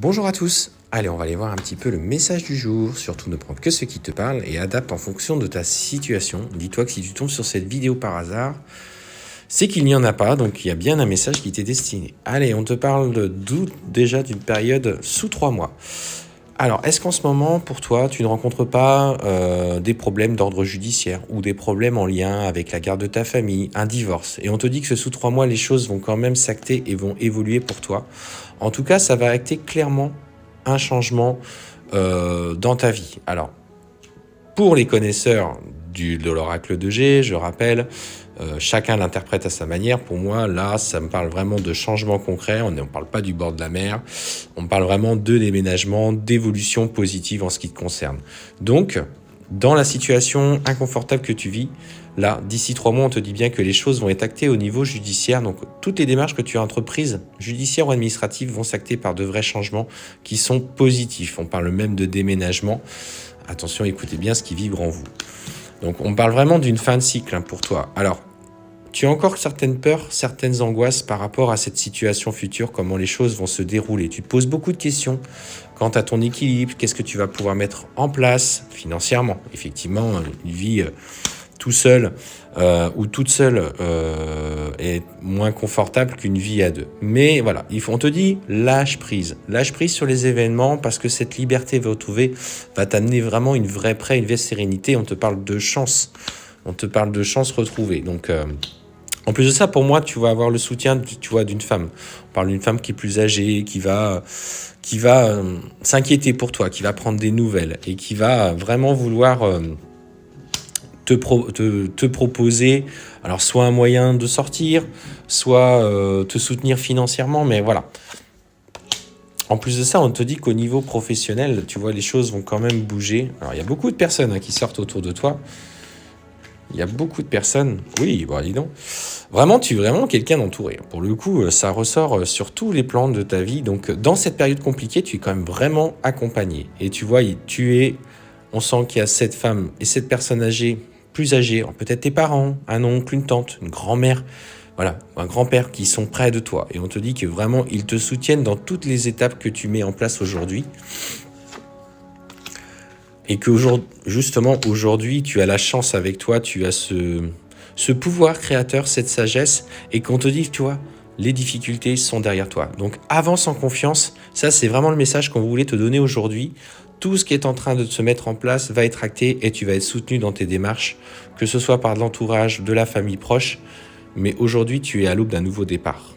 Bonjour à tous. Allez, on va aller voir un petit peu le message du jour. Surtout ne prends que ce qui te parle et adapte en fonction de ta situation. Dis-toi que si tu tombes sur cette vidéo par hasard, c'est qu'il n'y en a pas, donc il y a bien un message qui t'est destiné. Allez, on te parle déjà d'une période sous 3 mois. Alors, est-ce qu'en ce moment, pour toi, tu ne rencontres pas des problèmes d'ordre judiciaire ou des problèmes en lien avec la garde de ta famille, un divorce? Et on te dit que sous 3 mois, les choses vont quand même s'acter et vont évoluer pour toi. En tout cas, ça va acter clairement un changement dans ta vie. Alors, pour les connaisseurs de l'oracle de G, je rappelle, chacun l'interprète à sa manière. Pour moi, là, ça me parle vraiment de changement concret. On ne parle pas du bord de la mer. On parle vraiment de déménagement, d'évolution positive en ce qui te concerne. Donc, dans la situation inconfortable que tu vis, là, d'ici 3 mois, on te dit bien que les choses vont être actées au niveau judiciaire. Donc, toutes les démarches que tu as entreprises, judiciaires ou administratives, vont s'acter par de vrais changements qui sont positifs. On parle même de déménagement. Attention, écoutez bien ce qui vibre en vous. Donc, on parle vraiment d'une fin de cycle pour toi. Alors, tu as encore certaines peurs, certaines angoisses par rapport à cette situation future, comment les choses vont se dérouler. Tu te poses beaucoup de questions quant à ton équilibre, qu'est-ce que tu vas pouvoir mettre en place financièrement. Effectivement, une vie tout seul ou toute seule est moins confortable qu'une vie à deux. Mais voilà, on te dit lâche prise sur les événements parce que cette liberté va t'amener vraiment une vraie paix, une vraie sérénité. On te parle de chance, retrouvée. Donc en plus de ça, pour moi, tu vas avoir le soutien, d'une femme. On parle d'une femme qui est plus âgée, qui va s'inquiéter pour toi, qui va prendre des nouvelles et qui va vraiment vouloir te proposer, alors soit un moyen de sortir, soit te soutenir financièrement, mais voilà. En plus de ça, on te dit qu'au niveau professionnel, tu vois, les choses vont quand même bouger. Alors, il y a beaucoup de personnes qui sortent autour de toi. Il y a beaucoup de personnes. Oui, bon, dis donc. Vraiment, tu es vraiment quelqu'un d'entouré. Pour le coup, ça ressort sur tous les plans de ta vie. Donc, dans cette période compliquée, tu es quand même vraiment accompagné. Et tu vois, on sent qu'il y a cette femme et cette personne âgée, plus âgée, peut-être tes parents, un oncle, une tante, une grand-mère, voilà, un grand-père qui sont près de toi. Et on te dit que vraiment, ils te soutiennent dans toutes les étapes que tu mets en place aujourd'hui. Et que justement, aujourd'hui, tu as la chance avec toi, tu as ce pouvoir créateur, cette sagesse, et qu'on te dit, tu vois, les difficultés sont derrière toi. Donc, avance en confiance. Ça, c'est vraiment le message qu'on voulait te donner aujourd'hui. Tout ce qui est en train de se mettre en place va être acté et tu vas être soutenu dans tes démarches, que ce soit par l'entourage, de la famille proche. Mais aujourd'hui, tu es à l'aube d'un nouveau départ.